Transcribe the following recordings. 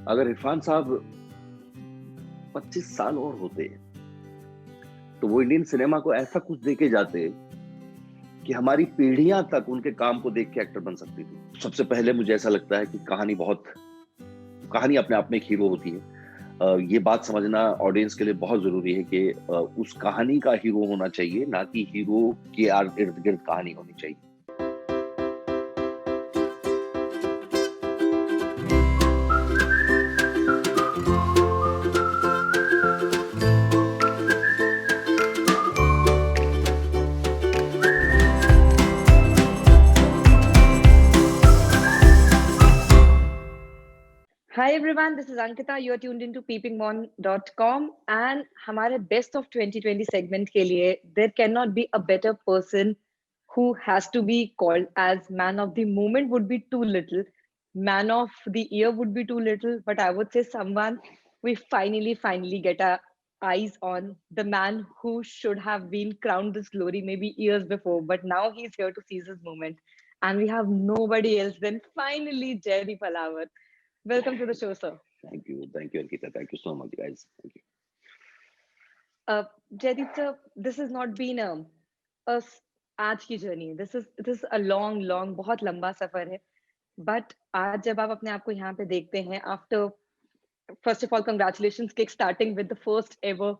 अगर इरफान साहब 25 साल और होते तो वो इंडियन सिनेमा को ऐसा कुछ देके जाते कि हमारी पीढ़ियां तक उनके काम को देख के एक्टर बन सकती थी। सबसे पहले मुझे ऐसा लगता है कि कहानी अपने आप में एक हीरो होती है। ये बात समझना ऑडियंस के लिए बहुत जरूरी है कि उस कहानी का हीरो होना चाहिए, ना कि हीरो के इर्द गिर्द कहानी होनी चाहिए। Hi everyone, this is Ankita. You're tuned into peepingmon.com and हमारे best of 2020 segment के लिए there cannot be a better person who has to be called as man of the moment would be too little, man of the year would be too little, but I would say someone we finally get our eyes on, the man who should have been crowned this glory maybe years before, but now he's here to seize his moment. And we have nobody else than finally Jerry Palawar. Welcome to the show, sir. Thank you Ankita, thank you so much guys, thank you. Uh, Jaideep sir, this has not been आज की journey. This is a long बहुत लंबा सफर है. But आज जब आप अपने आप को यहाँ पे देखते हैं, after first of all, congratulations, kick starting with the first ever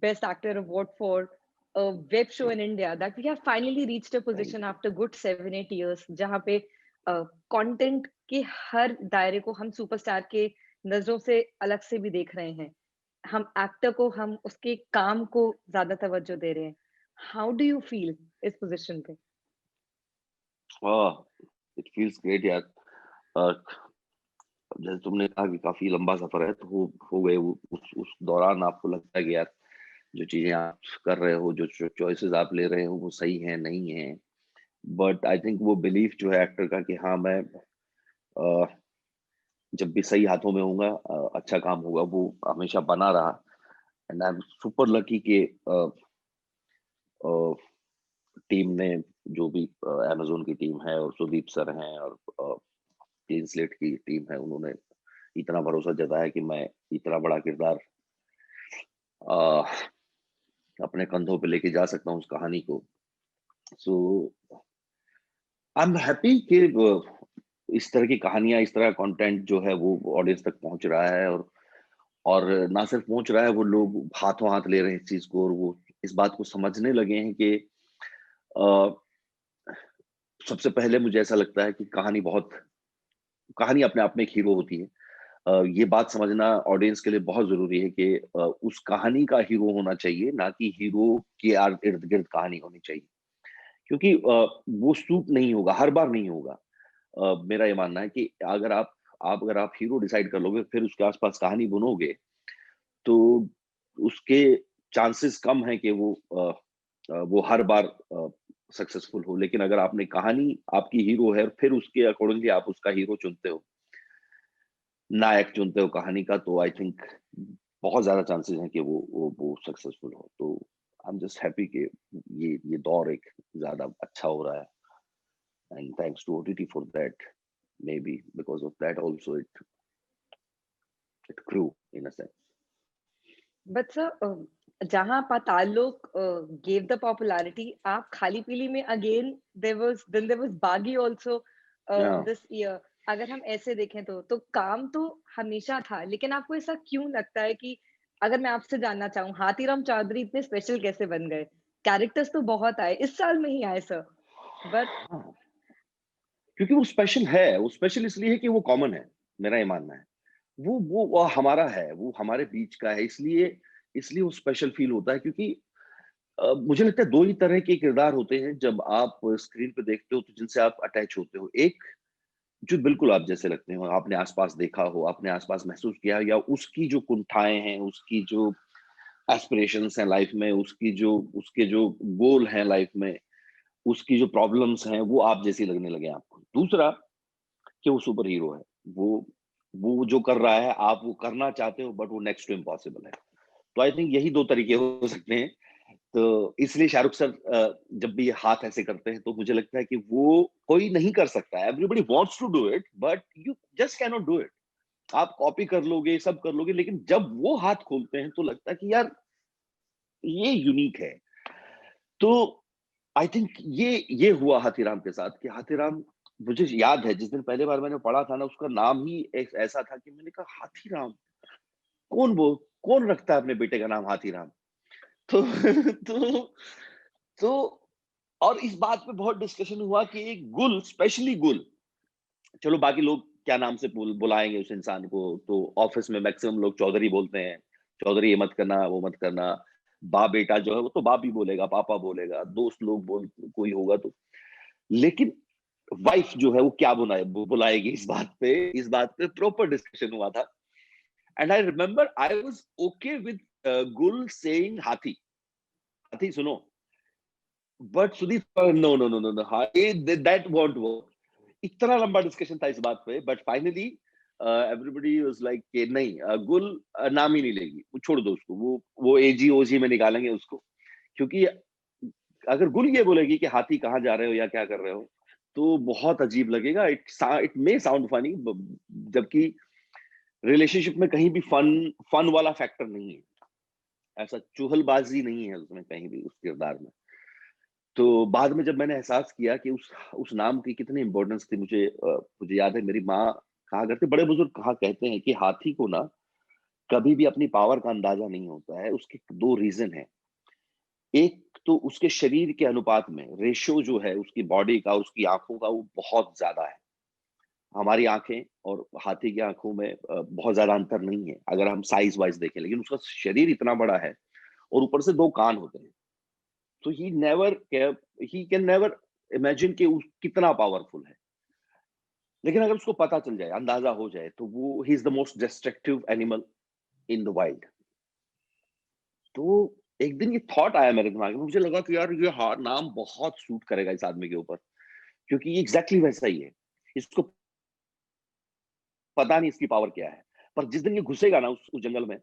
Best Actor award for a web show in India. That we have finally reached a thank position you. after good 7-8 years, जहाँ पे content के हर दायरे को हम superstar के नजरों से अलग से भी देख रहे हैं. हम एक्टर को हम उसके काम को ज्यादा तवज्जो दे रहे हैं. हाउ डू यू फील इस पोजीशन पे? इट फील्स ग्रेट यार। अ, जैसे तुमने कहा कि काफी लंबा सफर है, तो हो गए उस दौरान आपको लगता है कि यार जो चीजें आप कर रहे हो, जो चॉइसेस आप ले रहे हो, वो सही है नहीं है। बट आई थिंक वो बिलीफ जो है एक्टर का कि हाँ मैं अ, जब भी सही हाथों में होऊंगा, अच्छा काम होगा, वो हमेशा बना रहा। And I am super lucky कि टीम ने, जो भी अमेजोन की टीम है और सुदीप सर हैं और क्लीन स्लेट की टीम है, उन्होंने इतना भरोसा जताया कि मैं इतना बड़ा किरदार अ, अपने कंधों पे लेके जा सकता हूँ उस कहानी को। सो आई एम हैप्पी कि इस तरह की कहानियां, इस तरह का कंटेंट जो है वो ऑडियंस तक पहुंच रहा है, और ना सिर्फ पहुंच रहा है, वो लोग हाथों हाथ ले रहे हैं इस चीज को, और वो इस बात को समझने लगे हैं कि अ, सबसे पहले मुझे ऐसा लगता है कि कहानी अपने आप में एक हीरो होती है। ये बात समझना ऑडियंस के लिए बहुत जरूरी है कि उस कहानी का हीरो होना चाहिए, ना कि हीरो के इर्द गिर्द कहानी होनी चाहिए। क्योंकि वो सूट नहीं होगा, हर बार नहीं होगा। मेरा ये मानना है कि अगर आप हीरो डिसाइड कर लोगे, फिर उसके आसपास कहानी बुनोगे, तो उसके चांसेस कम है कि वो हर बार सक्सेसफुल हो। लेकिन अगर आपने कहानी आपकी हीरो है, और फिर उसके अकॉर्डिंगली आप उसका हीरो चुनते हो, नायक चुनते हो कहानी का, तो आई थिंक बहुत ज्यादा चांसेस हैं कि वो सक्सेसफुल हो। तो आई एम जस्ट हैप्पी कि ये दौर एक ज्यादा अच्छा हो रहा है, and thanks to OTT for that. Maybe because of that also it grew in a sense. But sir, जहां पाताल लोक gave the popularity, आप खाली पीली में again there was बागी also this year. अगर हम ऐसे देखें तो काम तो हमेशा था, लेकिन आपको ऐसा क्यों लगता है कि अगर मैं आपसे जानना चाहूँ, हाथीराम चौधरी इतने स्पेशल कैसे बन गए? कैरेक्टर्स तो बहुत आए, इस साल में ही आए सर, बट हाँ, क्योंकि वो स्पेशल इसलिए है कि वो कॉमन है। मेरा ये मानना है, वो हमारा है, वो हमारे बीच का है, इसलिए इसलिए वो स्पेशल फील होता है। क्योंकि मुझे लगता है दो ही तरह के किरदार होते हैं जब आप स्क्रीन पे देखते हो, तो जिनसे आप अटैच होते हो। एक जो बिल्कुल आप जैसे लगते हो, आपने आसपास देखा हो, आपने आसपास महसूस किया, या उसकी जो कुंठाएं हैं, उसकी जो एस्पिरेशंस हैं लाइफ में, उसके जो गोल हैं लाइफ में, उसकी जो प्रॉब्लम्स हैं, वो आप जैसी लगने लगे आपको। दूसरा कि वो सुपर हीरो है, वो वो जो कर रहा है आप वो करना चाहते हो, बट वो नेक्स्ट टू इम्पॉसिबल है। तो आई थिंक यही दो तरीके हो सकते हैं। तो इसलिए शाहरुख सर जब भी ये हाथ ऐसे करते हैं, तो मुझे लगता है कि वो कोई नहीं कर सकता है। Everybody wants to do it, but you just can not do it. आप कॉपी कर लोगे, सब कर लोगे, लेकिन जब वो हाथ खोलते हैं तो लगता है कि यार ये यूनिक है। तो आई थिंक ये हुआ हाथीराम के साथ कि हाथीराम, मुझे याद है जिस दिन पहली बार मैंने पढ़ा था ना, उसका नाम ही एक ऐसा था कि मैंने कहा हाथीराम, कौन वो कौन रखता है अपने बेटे का नाम हाथीराम? तो तो तो और इस बात पे बहुत डिस्कशन हुआ कि एक गुल, स्पेशली गुल, चलो बाकी लोग क्या नाम से बुलाएंगे उस इंसान को, तो ऑफिस में मैक्सिमम लोग चौधरी बोलते हैं, चौधरी ये मत करना वो मत करना। बाप बेटा जो है वो तो बाप ही बोलेगा, पापा बोलेगा, दोस्त लोग बोल कोई होगा तो, लेकिन वाइफ जो है वो क्या बुलाएगी, इस बात पे प्रॉपर डिस्कशन हुआ था। And I remember I was okay with Gul saying हाथी, हाथी सुनो, but Sudeep, no no no no no, that won't work. इतना लंबा डिस्कशन था इस बात पे, but finally everybody was like कि नहीं, गुल नाम ही नहीं लेगी, वो छोड़ दो उसको, वो एजी ओजी में निकालेंगे उसको, क्योंकि अगर गुल ये बोलेगी कि हाथी कहाँ जा रहे हो या क्या कर रहे हो, तो बहुत अजीब लगेगा। इट मे साउंड फनी, जबकि रिलेशनशिप में कहीं भी फन फन वाला फैक्टर नहीं है, ऐसा चुहलबाजी नहीं है उसमें कहीं भी, उस किरदार में। तो बाद में जब मैंने एहसास किया कि उस नाम की कितनी इंपॉर्टेंस थी, मुझे याद है मेरी माँ कहा करते, बड़े बुजुर्ग कहा कहते हैं कि हाथी को ना कभी भी अपनी पावर का अंदाजा नहीं होता है। उसके दो रीजन है, एक तो उसके शरीर के अनुपात में रेशो जो है उसकी बॉडी का, उसकी आंखों का, वो बहुत ज्यादा है। हमारी आंखें और हाथी की आंखों में बहुत ज्यादा अंतर नहीं है अगर हम साइज वाइज देखें, लेकिन उसका शरीर इतना बड़ा है और ऊपर से दो कान होते हैं। तो ही कैन नेवर इमेजिन कि कितना पावरफुल है। लेकिन अगर उसको पता चल जाए, अंदाजा हो जाए, तो वो he is the most destructive animal in the wild. तो एक दिन ये थॉट आया मेरे दिमाग में, मुझे लगा कि यार ये नाम बहुत सूट करेगा इस आदमी के ऊपर, क्योंकि ये एग्जैक्टली वैसा ही है। इसको पता नहीं इसकी पावर क्या है, पर जिस दिन ये घुसेगा ना उस जंगल में,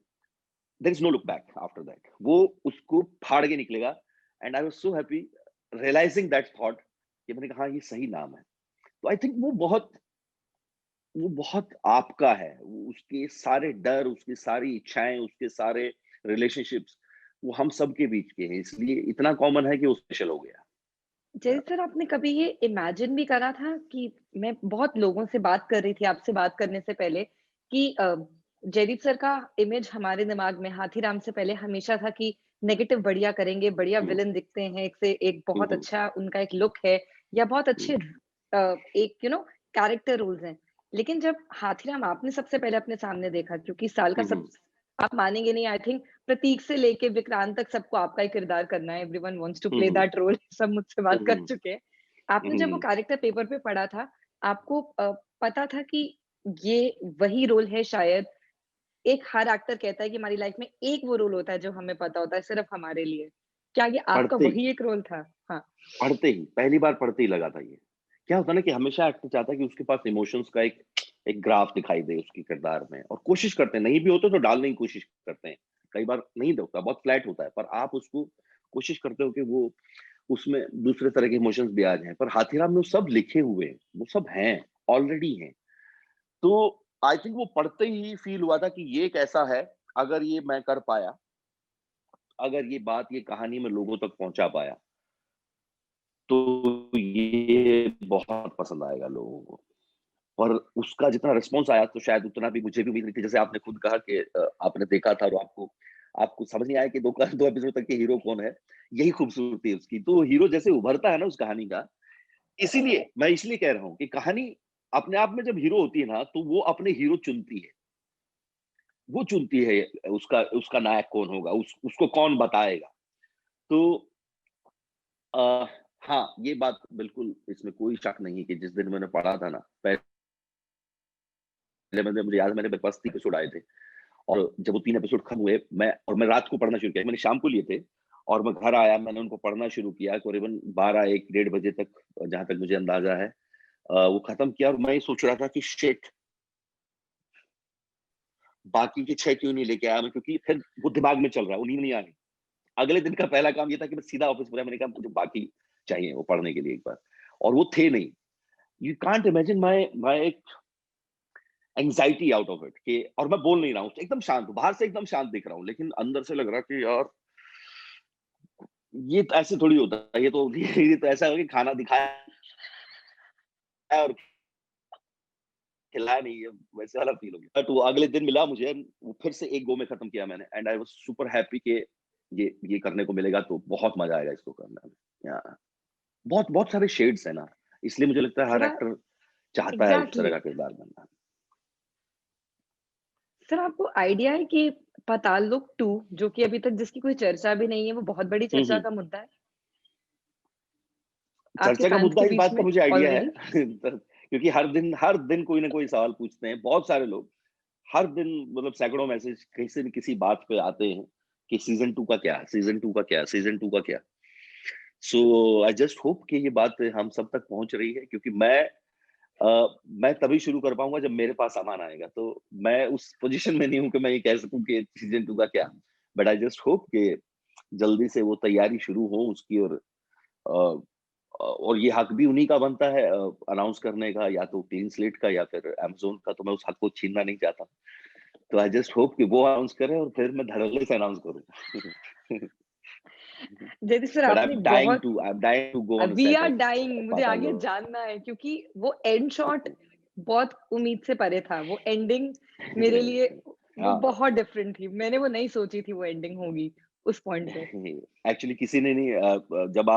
there is no look back after that, वो उसको फाड़ के निकलेगा। And I was so happy realizing that thought कि मैंने कहा, हाँ, ये सही नाम है। तो आई थिंक वो बहुत आपका है, उसके सारे डर, उसकी सारी इच्छाएं, उसके सारे रिलेशनशिप्स, वो हम सब के बीच के हैं, इसलिए इतना कॉमन है कि वो स्पेशल हो गया। जय सर, आपने कभी ये इमेजिन भी करा था कि मैं बहुत लोगों से बात कर रही थी आपसे बात करने से पहले कि जयदीप सर का इमेज हमारे दिमाग में हाथीराम से पहले हमेशा था कि नेगेटिव बढ़िया करेंगे, बढ़िया हम्म, विलेन दिखते हैं, एक से एक बहुत हम्म, अच्छा उनका एक लुक है या बहुत अच्छे हम्म, एक कैरेक्टर रोल्स हैं। लेकिन जब हाथीराम आपने सबसे पहले अपने सामने देखा, क्योंकि साल का सब, हम्म, आप मानेंगे नहीं, आई थिंक प्रतीक से लेके विक्रांत तक सबको आपका ही किरदार करना है, everyone wants to play hmm, that role, सब मुझसे बात कर हम्म, चुके हैं। आपने जब वो हम्म, कैरेक्टर पेपर पे पढ़ा था, आपको पता था कि ये वही रोल है शायद? एक हर एक्टर कहता है कि हमारी लाइफ में एक वो रोल होता है जो हमें पता होता है सिर्फ हमारे लिए। क्या ये आपका पढ़ते ही वही एक रोल था? हाँ। पढ़ते ही पहली बार पढ़ते ही लगा था ये। क्या होता है ना कि हमेशा एक्टर चाहता है कि उसके पास इमोशंस का एक एक ग्राफ दिखाई दे उसके किरदार में, और कोशिश करते हैं, नहीं भी होते तो डालने की कोशिश करते हैं। कई बार नहीं होता, बहुत फ्लैट होता है, पर आप उसको कोशिश करते हो कि वो उसमें दूसरे तरह के इमोशंस भी आ जाएं। पर हाथीराम में वो सब लिखे हुए हैं, वो सब हैं, ऑलरेडी हैं। तो आई थिंक वो पढ़ते ही फील हुआ था कि ये एक ऐसा है, अगर ये मैं कर पाया, अगर ये बात, ये कहानी में लोगों तक पहुंचा पाया, तो ये बहुत पसंद आएगा लोगों को। और उसका जितना रिस्पॉन्स आया, तो शायद उतना भी मुझे भी उम्मीद नहीं थी। जैसे आपने खुद कहा कि आपने देखा था और आपको आपको समझ नहीं आया कि दो एपिसोड तक के हीरो कौन है। यही खूबसूरती है उसकी। तो हीरो जैसे उभरता है ना उस कहानी का, इसीलिए मैं इसलिए कह रहा हूँ कि कहानी अपने आप में जब हीरो होती है ना, तो वो अपने हीरो चुनती है। वो चुनती है उसका उसका नायक कौन होगा, उसको कौन बताएगा। तो अ, हाँ, ये बात बिल्कुल, इसमें कोई शक नहीं है कि जिस दिन मैंने पढ़ा था ना, पहले मुझे याद है मैंने बस 3 एपिसोड आए थे, और जब वो 3 एपिसोड खत्म हुए, मैं रात को पढ़ना शुरू किया। मैंने शाम को लिए थे और मैं घर आया, मैंने उनको पढ़ना शुरू किया करीबन 12, 1, डेढ़ बजे तक, जहाँ तक मुझे अंदाजा है। वो खत्म किया और मैं ये सोच रहा था कि शिट, बाकी के 6 क्यों नहीं लेके आया मैं, क्योंकि फिर वो दिमाग में चल रहा है, वो नींद नहीं आ रही। अगले दिन का पहला काम ये था कि मैं सीधा ऑफिस में गया, मैंने कहा मुझे बाकी चाहिए वो पढ़ने के लिए एक बार, और वो थे नहीं। You can't imagine my my anxiety out of it कि, और मैं बोल नहीं रहा हूँ, एकदम शांत हूँ, बाहर से एकदम शांत दिख रहा हूँ, लेकिन अंदर से लग रहा है कि यार ये तो ऐसे थोड़ी होता है, ये तो ऐसा है कि खाना दिखाया है और खिलाया नहीं है, वैसे वाला फील हो गया। बट वो अगले दिन मिला मुझे, वो फिर से एक गो में खत्म किया मैंने, and I was super happy कि ये करने को मिलेगा तो बहुत मजा आएगा इसको करने में। या बहुत बहुत सारे शेड्स है ना, इसलिए मुझे लगता है हर सर एक्टर चाहता है उस तरह एग्जैक्टली का किरदार बनना। सर, आपको आइडिया है कि पाताल लोक 2 जो कि अभी तक जिसकी कोई चर्चा भी नहीं है, वो बहुत बड़ी चर्चा हम्म। का मुद्दा है आपके चर्चा का फैन्स मुद्दा के इस बीच बात का में मुझे आइडिया है ऑलरेडी? क्योंकि हर दिन कोई ना कोई सवाल पूछते हैं बहुत सारे लोग, हर दिन मतलब सैकड़ों मैसेज किसी न किसी बात पे आते हैं कि सीजन 2 का क्या, सीजन 2 का क्या, सीजन 2 का क्या। सो आई जस्ट होप कि ये बात हम सब तक पहुंच रही है, क्योंकि मैं तभी शुरू कर पाऊंगा जब मेरे पास सामान आएगा, तो मैं उस पोजीशन में नहीं हूं कि मैं ये कह सकूं कि सीजन 2 का क्या। बट आई जस्ट होप कि जल्दी से वो तैयारी शुरू हो उसकी, और ये हक भी उन्हीं का बनता है अनाउंस करने का, या तो क्लीन स्लेट का या फिर अमेज़न का, तो मैं उस हक को छीनना नहीं चाहता। तो आई जस्ट होप कि वो अनाउंस करें और फिर मैं धड़ल्ले से अनाउंस करूँ। जयदीप सर, बट आपने बहुत I am dying to go on the we set are of dying, मुझे पाताल आगे लोक। जानना है क्योंकि वो एंड शॉट बहुत उम्मीद से परे था। वो एंडिंग मेरे लिए वो हाँ, बहुत डिफरेंट थी। मैंने वो नहीं सोची थी वो एंडिंग होगी उस पॉइंट पे। एक्चुअली किसी ने नहीं, जब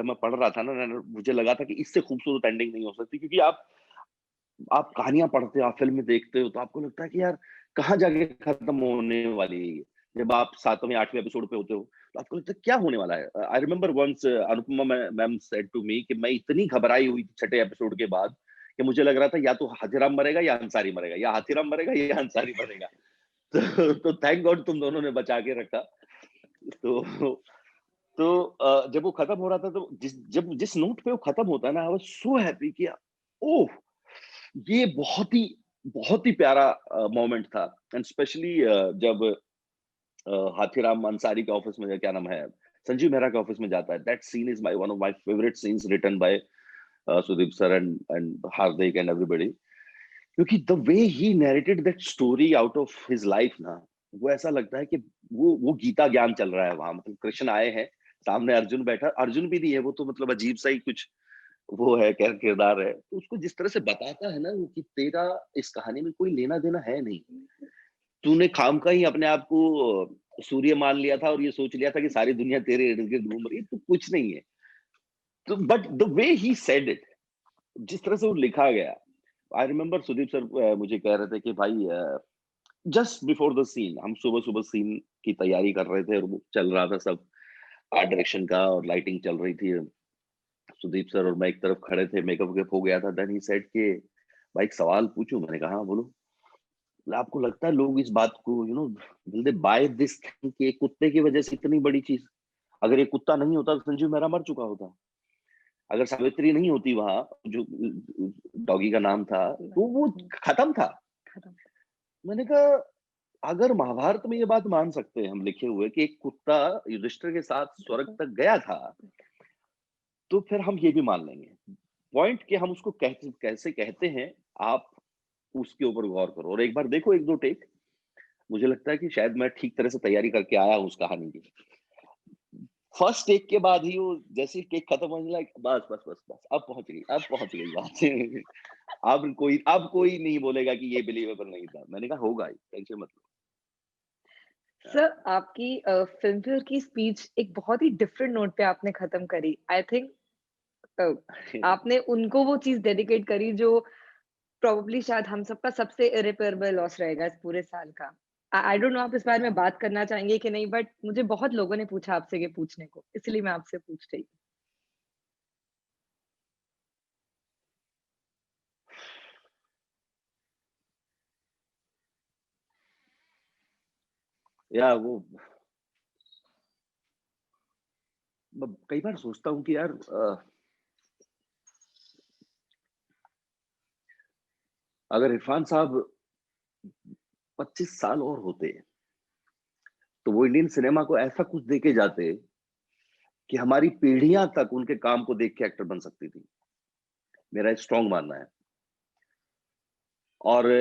मैं पढ़ रहा था ना, मुझे लगा था कि इससे खूबसूरत एंडिंग नहीं हो सकती, क्योंकि आप कहानियां पढ़ते हो, आप फिल्में देखते हो, तो आपको लगता है कि यार कहाँ जाके खत्म होने वाली है ये। जब आप 7वें 8वें एपिसोड पे होते हो, तो आपको लगता है क्या होने वाला है। I remember once Anupama ma'am said to me कि मैं इतनी घबराई हुई थी छठे एपिसोड के बाद, कि मुझे लग रहा था या तो हाथीराम मरेगा या अंसारी मरेगा, या हाथीराम मरेगा या अंसारी मरेगा। तो थैंक गॉड तुम दोनों ने बचा के रखा। तो जब वो खत्म हो रहा था, तो जिस नोट पे वो खत्म होता है ना, आई वाज सो हैप्पी कि ओह, ये बहुत ही प्यारा मोमेंट था। एंड स्पेशली जब हाथीराम अंसारी के ऑफिस में, क्या नाम है, संजीव मेहरा के ऑफिस में जाता है, that scene is one of my favourite scenes written by Sudeep sir and Hardik and everybody, क्योंकि the way he narrated that story out of his life ना, वो ऐसा लगता है कि वो गीता ज्ञान चल रहा है वहां, मतलब कृष्ण आए हैं, सामने अर्जुन बैठा, अर्जुन भी नहीं है वो, तो मतलब अजीब सा ही कुछ वो है, किरदार है, तो उसको जिस तरह से बताता है ना वो, कि तेरा इस कहानी में कोई लेना देना है नहीं, तूने खामखा ही अपने आप को सूर्य मान लिया था और ये सोच लिया था कि सारी दुनिया तेरे इर्द गिर्द घूम रही है, तो कुछ नहीं है। तो but the way he said it, जिस तरह से वो लिखा गया, आई रिमेम्बर सुदीप सर मुझे कह रहे थे कि भाई जस्ट बिफोर द सीन, हम सुबह सुबह सीन की तैयारी कर रहे थे और वो चल रहा था सब, आर्ट डायरेक्शन का और लाइटिंग चल रही थी, सुदीप सर और मैं एक तरफ खड़े थे, मेकअप वेकअप हो गया था, देन ही सेड कि भाई एक सवाल पूछूं, मैंने कहा हाँ बोलो। बोला, आपको लगता है लोग इस बात को will they buy this thing कि एक कुत्ते की वजह से इतनी बड़ी चीज, अगर ये कुत्ता नहीं होता तो संजीव मेहरा मर चुका होता, अगर सावित्री नहीं होती वहां, जो डॉगी का नाम था, तो वो खत्म था। खत्म। मैंने कहा अगर महाभारत में ये बात मान सकते हैं हम लिखे हुए कि एक कुत्ता युधिष्ठिर के साथ स्वर्ग तक गया था, तो फिर हम ये भी मान लेंगे। पॉइंट कि हम उसको कैसे कहते हैं, आप उसके ऊपर गौर करो और एक बार देखो एक दो टेक, मुझे लगता है कि शायद मैं ठीक तरह से तैयारी करके आया हूँ उस कहानी की। फर्स्ट टेक के बाद ही वो जैसे टेक खत्म होने लगा, बस बस बस बस अब पहुंच गई बात। अब कोई नहीं बोलेगा कि ये बिलीवेबल नहीं था। मैंने कहा होगा ही, टेंशन मत लो। सर, आपकी फिल्म फेयर की स्पीच एक बहुत ही डिफरेंट नोट पे आपने खत्म करी। आई थिंक आपने उनको वो चीज़ डेडिकेट करी जो प्रोबेबली शायद हम सबका सबसे इर्रिपेयरेबल लॉस रहेगा इस पूरे साल का। आई डोंट नो आप इस बारे में बात करना चाहेंगे कि नहीं, बट मुझे बहुत लोगों ने पूछा आपसे ये पूछने को, इसलिए मैं आपसे पूछ रही हूँ। या वो कई बार सोचता हूँ कि यार अगर इरफान साहब 25 साल और होते, तो वो इंडियन सिनेमा को ऐसा कुछ देके जाते कि हमारी पीढ़ियां तक उनके काम को देख के एक्टर बन सकती थी। मेरा स्ट्रॉन्ग मानना है। और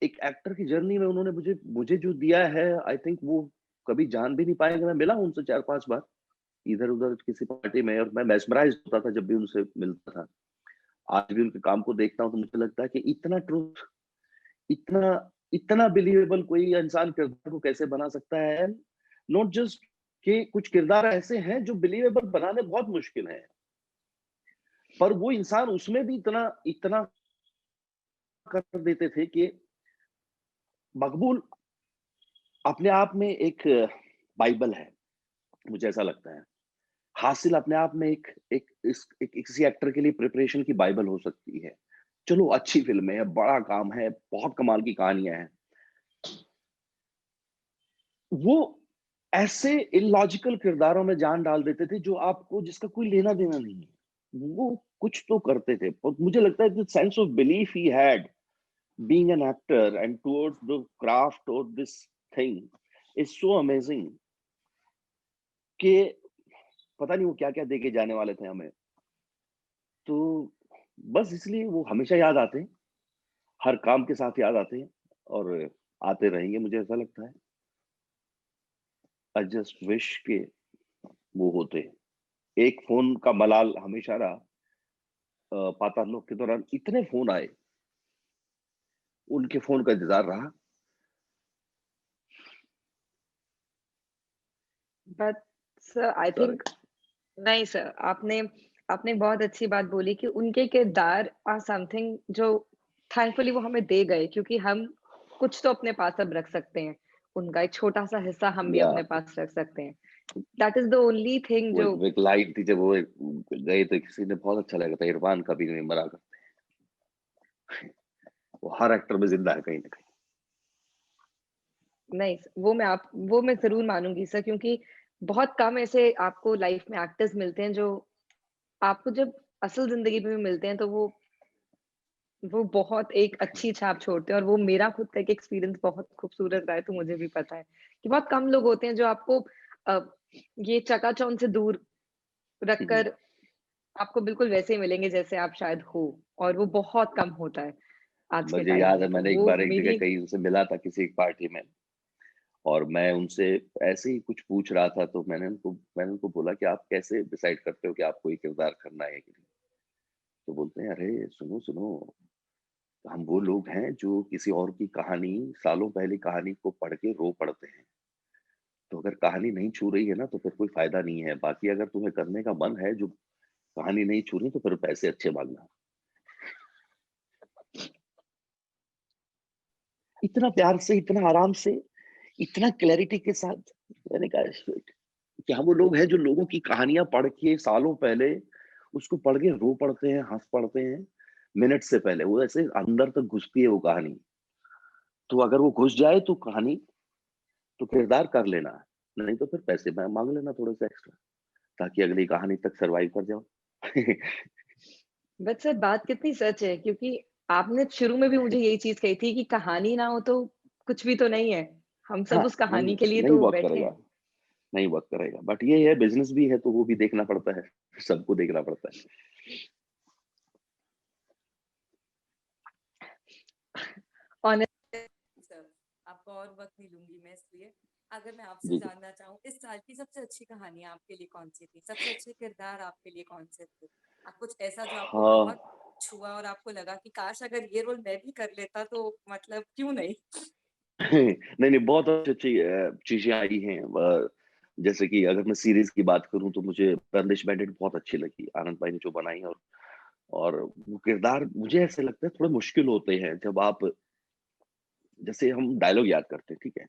एक एक्टर की जर्नी में उन्होंने मुझे मुझे जो दिया है, आई थिंक वो कभी जान भी नहीं पाएंगे। मैं मिला हूं उनसे 4-5 बार इधर-उधर किसी पार्टी में, और मैं मेस्मराइज़्ड होता था जब भी उनसे मिलता था। आज भी उनके काम को देखता हूँ तो मुझे लगता है कि इतना ट्रुथ, इतना इतना बिलीवेबल कोई इंसान किरदार को कैसे बना सकता है। नॉट जस्ट कि कुछ किरदार ऐसे हैं जो बिलीवेबल बनाने बहुत मुश्किल है, पर वो इंसान उसमें भी इतना इतना कर देते थे कि मकबूल अपने आप में एक बाइबल है, मुझे ऐसा लगता है। हासिल अपने आप में एक किसी एक्टर के लिए प्रिपरेशन की बाइबल हो सकती है। चलो अच्छी फ़िल्म है, बड़ा काम है, बहुत कमाल की कहानियाँ हैं। वो ऐसे इलॉजिकल किरदारों में जान डाल देते थे जो आपको जिसका कोई लेना-देना नहीं है। वो कुछ तो करते थे, और मुझे लगता है the sense of belief he had being an actor and towards the craft और this thing is so amazing कि पता नहीं वो क्या-क्या दे के जाने वाले थे हमें। तो बस इसलिए वो हमेशा याद आते हैं, हर काम के साथ याद आते हैं, और आते रहेंगे, मुझे ऐसा लगता है। आई जस्ट विश कि वो होते। एक फ़ोन का मलाल हमेशा रहा। पाताल लोक के दौरान इतने फ़ोन आए, उनके फ़ोन का इंतज़ार रहा। But sir I think, correct. नहीं सर, आपने आपने बहुत अच्छी बात बोली कि उनके किरदार आर समथिंग जो थैंकफुली वो हमें दे गए, क्योंकि हम कुछ तो अपने पास अब रख सकते हैं। उनका एक छोटा-सा हिस्सा हम भी या अपने पास रख सकते हैं। That is the only thing वो जो एक लाइन थी जब वो गए तो किसी ने बहुत अच्छा लगा था, इरफान कभी नहीं मरा करते। वो हर एक्टर में ज़िंदा है कहीं न कहीं। नहीं, वो मैं ज़रूर मानूँगी सर, क्योंकि बहुत कम ऐसे आपको लाइफ़ में एक्टर्स मिलते हैं जो आपको जब असल ज़िंदगी में भी मिलते हैं तो वो बहुत एक अच्छी छाप छोड़ते हैं, और वो मेरा खुद का एक एक्सपीरियंस बहुत खूबसूरत रहा है, तो मुझे भी पता है कि बहुत कम लोग होते हैं जो आपको अ, ये चकाचौंध से दूर हुँ, हुँ। रखकर आपको बिल्कुल वैसे ही मिलेंगे जैसे आप शायद हो, और वो बहुत कम होता है आज के मुझे टाइम याद में। है तो मैंने एक वो बार एक जगह मेरी कहीं उनसे मिला था किसी एक पार्टी में, और मैं उनसे ऐसे ही कुछ पूछ रहा था, तो मैंने उनको बोला कि आप कैसे डिसाइड करते हो कि आपको ये किरदार करना है कि नहीं? तो बोलते हैं, "अरे! सुनो, सुनो, हम वो लोग हैं जो किसी और की कहानी, सालों पहले कहानी को पढ़ के रो पड़ते हैं। तो अगर कहानी नहीं छू रही है ना, तो फिर कोई फ़ायदा नहीं है। बाकी अगर तुम्हें करने का मन है, जो कहानी नहीं छू रही, तो फिर पैसे अच्छे माँगना।" इतना प्यार से, इतना आराम से, इतना क्लैरिटी के साथ मैंने कहा शिट! क्या वो लोग हैं जो लोगों की कहानियाँ पढ़ के सालों पहले उसको पढ़ के रो पड़ते हैं, हँस पड़ते हैं, मिनट से पहले। वो ऐसे अंदर तक घुसती है वो कहानी। तो अगर वो घुस जाए तो कहानी, तो किरदार कर लेना, नहीं तो फिर पैसे माँग लेना थोड़े से एक्स्ट्रा, ताकि अगली कहानी तक सर्वाइव कर जाओ। बट सर बात कितनी सच है, क्योंकि आपने शुरू में भी मुझे यही चीज़ कही थी कि कहानी ना हो तो कुछ भी तो नहीं है। हम हाँ, सब उस नहीं कहानी के लिए नहीं तो वर्क बैठे करेगा, हैं। नहीं वर्क करेगा। बट ये है बिज़नेस भी है तो वो भी देखना पड़ता है, सबको देखना पड़ता है। सर, आपका और वक़्त नहीं लूँगी मैं इसलिए। अगर मैं आपसे जी, जी। जानना चाहूँ, इस साल की सबसे अच्छी कहानी आपके लिए कौन-सी थी? सबसे अच्छे किरदार आपके लिए कौन-से थे? कुछ ऐसा जो आपको हाँ। बहुत छुआ और आपको लगा कि काश अगर ये रोल मैं भी कर लेता तो मतलब क्यों नहीं? नहीं, नहीं, बहुत अच्छी-अच्छी चीज़ें आई हैं। जैसे कि अगर मैं सीरीज़ की बात करूँ तो मुझे बंदिश बैंडिट बहुत अच्छी लगी, आनंद भाई ने जो बनाई, और वो किरदार मुझे ऐसे लगता है थोड़े मुश्किल होते हैं जब आप, जैसे हम डायलॉग याद करते हैं, ठीक है?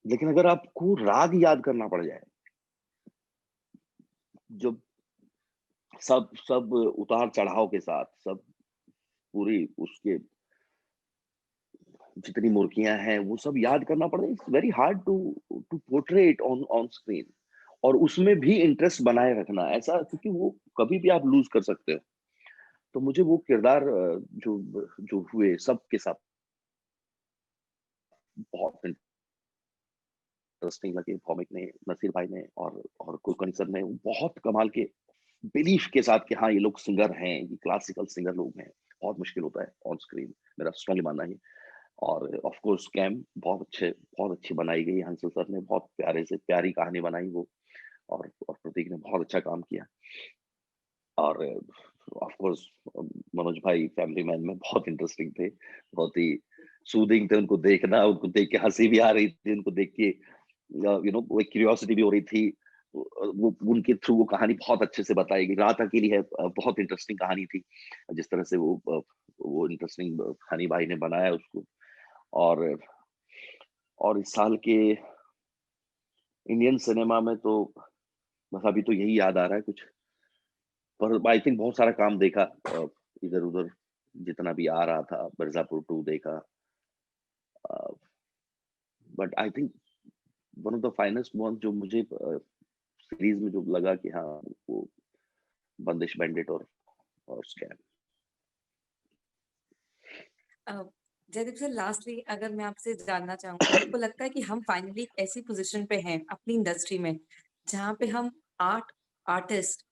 लेकिन अगर आपको राग याद करना पड़ जाए, जब सब सब उतार-चढ़ाव के साथ, सब पूरी उसके जितनी मुर्गियाँ हैं, वो सब याद करना पड़ता है। It's very hard to to portray it on on screen, और उसमें भी इंटरेस्ट बनाए रखना, ऐसा क्योंकि वो कभी भी आप लूज़ कर सकते हो। तो मुझे वो किरदार जो जो हुए सबके साथ बहुत इंटरेस्टिंग लगे। कॉमिक ने, नसीर भाई ने, और कुलकर्णी सर ने बहुत कमाल के बिलीफ के साथ कि हाँ, ये लोग सिंगर हैं, ये क्लासिकल सिंगर लोग हैं। बहुत मुश्किल होता है ऑन स्क्रीन, मेरा स्ट्रांगली मानना है ये। और ऑफ कोर्स स्कैम बहुत अच्छी बनाई गई। हंसल सर ने बहुत प्यारे से प्यारी कहानी बनाई वो, और प्रतीक ने बहुत अच्छा काम किया। और ऑफ कोर्स मनोज भाई फैमिली मैन में बहुत इंटरेस्टिंग थे, बहुत ही सूदिंग थे उनको देखना, उनको देख के हंसी भी आ रही थी, उनको देख के वो एक क्यूरियोसिटी भी हो रही थी। वो उनके थ्रू वो कहानी बहुत अच्छे से बताई गई। रात अकेली है बहुत इंटरेस्टिंग कहानी थी, जिस तरह से वो इंटरेस्टिंग हनी भाई ने बनाया उसको। और इस साल के इंडियन सिनेमा में तो बस अभी तो यही याद आ रहा है कुछ, पर आई थिंक बहुत सारा काम देखा इधर उधर, जितना भी आ रहा था। मिर्जापुर 2 देखा, but I think one of the finest one जो मुझे सीरीज में जो लगा कि हाँ, वो बंदिश बैंडिट और स्कैम। जयदीप सर, लास्टली अगर मैं आपसे जानना चाहूँ, आपको लगता है कि हम फाइनली एक ऐसी पोजीशन पे हैं अपनी इंडस्ट्री में जहाँ पे हम आर्टिस्ट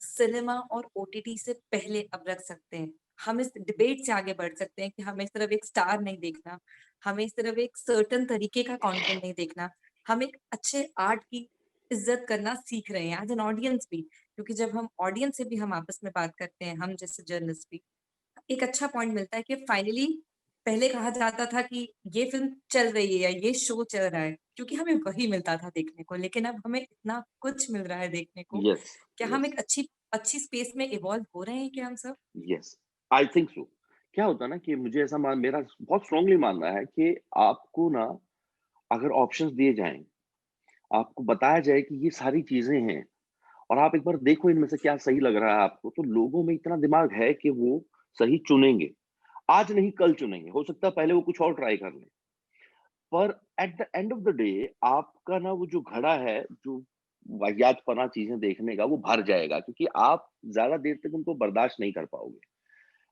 सिनेमा और ओटीटी से पहले अब रख सकते हैं? हम इस डिबेट से आगे बढ़ सकते हैं कि हमें सिर्फ एक स्टार नहीं देखना, हमें सिर्फ एक सर्टन तरीके का कंटेंट नहीं देखना, हम एक अच्छे आर्ट की इज्जत करना सीख रहे हैं एज एन ऑडियंस भी, क्योंकि जब हम ऑडियंस से भी हम आपस में बात करते हैं, हम जैसे जर्नलिस्ट भी, एक अच्छा पॉइंट मिलता है कि फाइनली पहले कहा जाता था कि ये फिल्म चल रही है या ये शो चल रहा है क्योंकि हमें वही मिलता था देखने को, लेकिन अब हमें इतना कुछ मिल रहा है देखने को। यस, क्या हम यस, एक अच्छी अच्छी स्पेस में इवॉल्व हो रहे हैं क्या हम सब? Yes, I think so. क्या होता है ना कि मुझे ऐसा मेरा बहुत स्ट्रांगली मानना है कि आपको ना, अगर ऑप्शंस दिए जाएं, आपको बताया जाए कि ये सारी चीजें हैं, और आप एक बार देखो इनमें से क्या सही लग रहा है आपको, तो लोगों में इतना दिमाग है कि वो सही चुनेंगे। आज नहीं कल चुनेंगे, हो सकता है पहले वो कुछ और ट्राई कर लें, पर at the end of the day आपका ना वो जो घड़ा है, जो वाहियातपना चीजें देखने का, वो भर जाएगा, क्योंकि आप ज्यादा देर तक उनको बर्दाश्त नहीं कर पाओगे।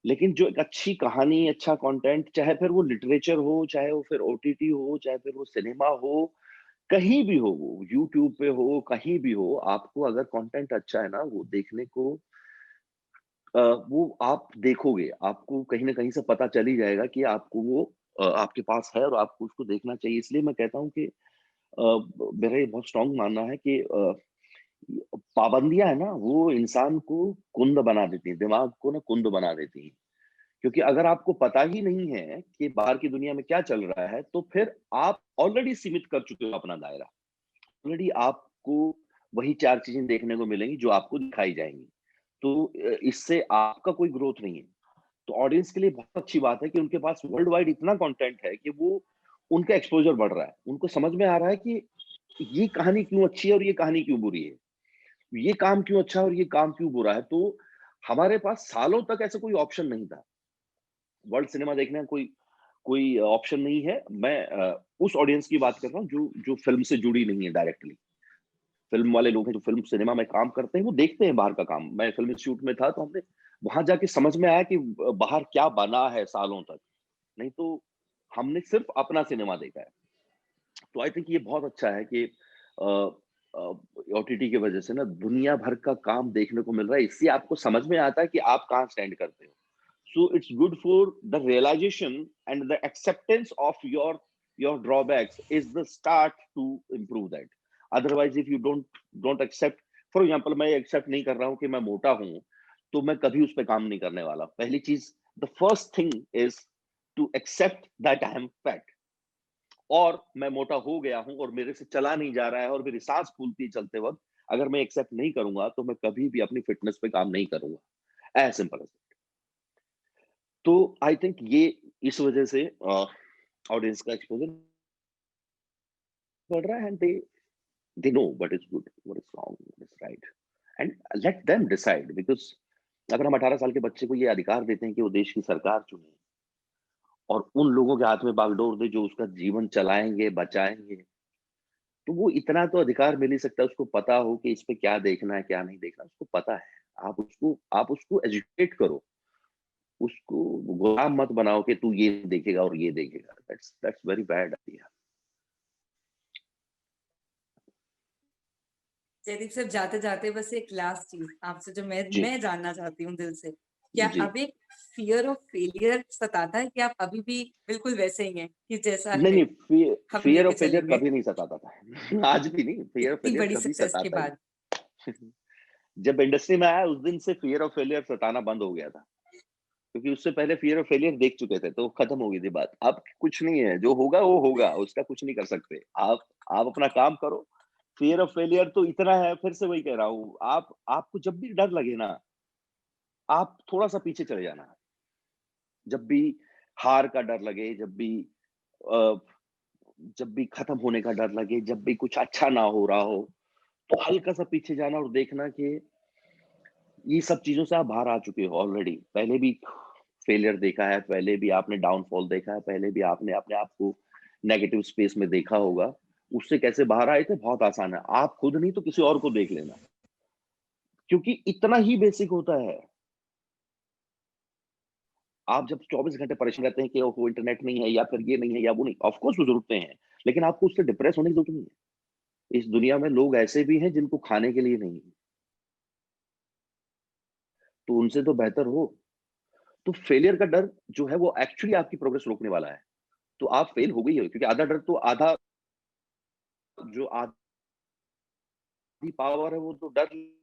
लेकिन जो एक अच्छी कहानी, अच्छा कंटेंट, चाहे फिर वो लिटरेचर हो, चाहे वो फिर ओटीटी हो, चाहे फिर वो सिनेमा हो, कहीं भी हो, वो यूट्यूब पे हो, कहीं भी हो, आपको अगर कंटेंट अच्छा है ना, वो देखने को वो आप देखोगे, आपको कहीं न कहीं से पता चल ही जाएगा कि आपको वो आपके पास है और आपको उसको देखना चाहिए। इसलिए मैं कहता हूँ कि मेरा ये बहुत स्ट्रॉन्ग मानना है कि पाबंदियाँ है ना, वो इंसान को कुंद बना देती हैं, दिमाग को ना कुंद बना देती हैं। क्योंकि अगर आपको पता ही नहीं है कि बाहर की दुनिया में क्या चल रहा है, तो फिर आप ऑलरेडी सीमित कर चुके हो अपना दायरा। ऑलरेडी आपको वही 4 चीज़ें देखने को मिलेंगी जो आपको दिखाई जाएँगी। तो इससे आपका कोई ग्रोथ नहीं है। तो ऑडियंस के लिए बहुत अच्छी बात है कि उनके पास वर्ल्ड वाइड इतना कंटेंट है कि वो उनका एक्सपोज़र बढ़ रहा है। उनको समझ में आ रहा है कि ये कहानी क्यों अच्छी है और ये कहानी क्यों बुरी है। ये काम क्यों अच्छा है और ये काम क्यों बुरा है। तो हमारे पास सालों तक ऐसा कोई ऑप्शन नहीं था। वर्ल्ड सिनेमा देखने का कोई कोई ऑप्शन नहीं है। मैं उस ऑडियंस की बात कर रहा हूँ जो जो फ़िल्म से जुड़ी नहीं है डायरेक्टली। फ़िल्म वाले लोग हैं जो फ़िल्म सिनेमा में काम करते हैं, वो देखते हैं बाहर का काम। मैं फ़िल्म इंस्टीट्यूट में था, तो हमने वहाँ जाके समझ में आया कि बाहर क्या बना है सालों तक। नहीं तो हमने सिर्फ़ अपना सिनेमा देखा है। तो आई थिंक ये बहुत अच्छा है कि अ ओटीटी की वज़ह से ना दुनिया भर का काम देखने को मिल रहा है। इससे आपको समझ में आता है कि आप कहाँ स्टैंड करते हो। So it's good for the realization and the acceptance of your drawbacks is the start to improve that. Otherwise, if you don't accept, for example, मैं accept नहीं कर रहा हूँ कि मैं मोटा हूँ, तो मैं कभी उस पे काम नहीं करने वाला। पहली चीज, the first thing is to accept that I am fat. और मैं मोटा हो गया हूँ और मेरे से चला नहीं जा रहा है और मेरी सांस फूलती है चलते वक्त, अगर मैं एक्सेप्ट नहीं करूंगा तो मैं कभी भी अपनी फिटनेस पे काम नहीं करूंगा। As simple as. तो आई थिंक ये इस वजह से ऑडियंस का एक्सपोजर बढ़ रहा है, and they know what is good, what is wrong, what is right, and let them decide. Because अगर हम 18 साल के बच्चे को ये अधिकार देते हैं कि वो देश की सरकार चुने और उन लोगों के हाथ में बागडोर दे जो उसका जीवन चलाएंगे, बचाएंगे, तो वो इतना तो अधिकार मिल ही सकता है, उसको पता हो कि इस पे क्या देखना है, क्या नहीं देखना, उसको पता है। आप उसको एजुकेट करो, उसको गुलाम मत बनाओ कि तू ये देखेगा और ये देखेगा। That's very bad idea. Jaideep sir, जाते जाते बस एक लास्ट चीज आपसे जो मैं जी। मैं जानना चाहती हूँ दिल से, क्या जी। अब एक फियर ऑफ फेलियर सताता है कि आप अभी भी बिल्कुल वैसे ही हैं कि जैसा नहीं, है नहीं, हम फियर लेके ऑफ फेलियर चलेंगे कभी नहीं सताता था। आज भी नहीं, फियर ऑफ इतनी फेलियर बड़ी कभी सक्सेस के सताता ही बाद? नहीं। जब इंडस्ट्री में आया उस दिन से फियर ऑफ फेलियर सताना बंद हो गया था। क्योंकि उससे पहले फियर ऑफ फेलियर देख चुके थे, तो खत्म हो गई थी बात। अब कुछ नहीं है, जो होगा वो होगा, उसका कुछ नहीं कर सकते। आप अपना काम करो। फियर ऑफ फेलियर तो इतना है, फिर से वही कह रहा हूँ, आपको जब भी डर लगे ना, आप थोड़ा-सा पीछे चले जाना। जब भी हार का डर लगे, अ, जब भी खत्म होने का डर लगे, जब भी कुछ अच्छा ना हो रहा हो, तो हल्का-सा पीछे जाना और देखना कि ये सब चीज़ों से आप बाहर आ चुके हो ऑलरेडी। पहले भी फेलियर देखा है, पहले भी आपने डाउनफॉल देखा है, पहले भी आपने अपने आप को नेगेटिव स्पेस में देखा होगा। उससे कैसे बाहर आए थे बहुत आसान है। आप खुद नहीं तो किसी और को देख लेना। क्योंकि इतना ही बेसिक होता है। आप जब 24 घंटे परेशान रहते हैं कि ओहो इंटरनेट नहीं है या फिर ये नहीं है या वो नहीं, ऑफ कोर्स वो ज़रूरतें हैं। लेकिन आपको उससे डिप्रेस होने की ज़रूरत नहीं है। इस दुनिया में लोग ऐसे भी हैं जिनको खाने के लिए नहीं है। तो उनसे तो बेहतर हो। तो फेलियर का डर जो है वो एक्चुअली आपकी प्रोग्रेस रोकने वाला है। तो आप फेल हो गई हो क्योंकि आधा डर तो आधा जो आधी पावर है वो तो डर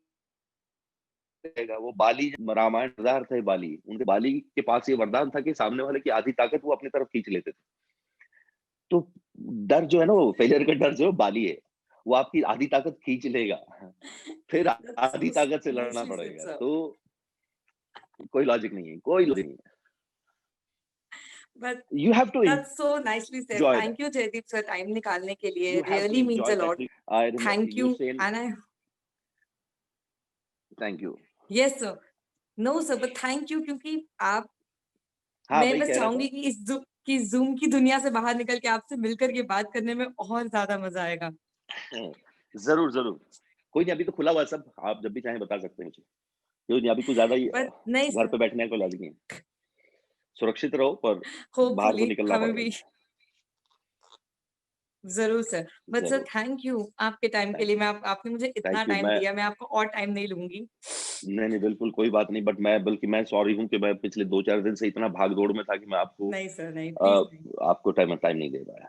लेगा। वो बाली रामायण वरदान थे बाली। उनके बाली के पास ये वरदान था कि सामने वाले की आधी ताकत वो अपनी तरफ खींच लेते थे। तो डर जो है ना वो फेलियर का डर जो है बाली है। वो आपकी आधी ताकत खींच लेगा। फिर That's आधी so ताकत से लड़ना nicely said, पड़ेगा। sir. तो कोई लॉजिक नहीं है, कोई लॉजिक नहीं है। But you have to that's so nicely said. Enjoy that. Thank you, Jaideep sir, time निकालने के लिए. You have to Really means enjoy a that. lot. I remember Thank you you. saying And I, thank you. yes, sir. No, sir, but thank you क्योंकि आप, हाँ, मैं वही बस कह रहा था। चाहूंगी कि इस जूम की दुनिया से बाहर निकल के आपसे मिलकर के बात करने में और ज्यादा मजा आएगा. हाँ, ज़रूर, ज़रूर। कोई नहीं अभी तो खुला हुआ है सब, आप जब भी चाहें बता सकते हैं मुझे। कोई नहीं अभी कुछ ज़्यादा ही But नहीं घर सर, पे बैठने का कोई लॉजिक नहीं है। सुरक्षित रहो पर बाहर तो होपफुली निकलना हमें पड़ेगा। भी जरूर सर. बट सर ज़रूर, थैंक यू आपके टाइम के थैंक लिए. आपने मुझे इतना थैंक यू। टाइम दिया, मैं आपको और टाइम नहीं लूंगी. नहीं, बिल्कुल कोई बात नहीं बट मैं सॉरी हूँ कि मैं पिछले 2-4 दिन से इतना भाग-दौड़ में था कि मैं नहीं सर, नहीं, अ, प्लीज नहीं. आपको टाइम टाइम नहीं दे पाया।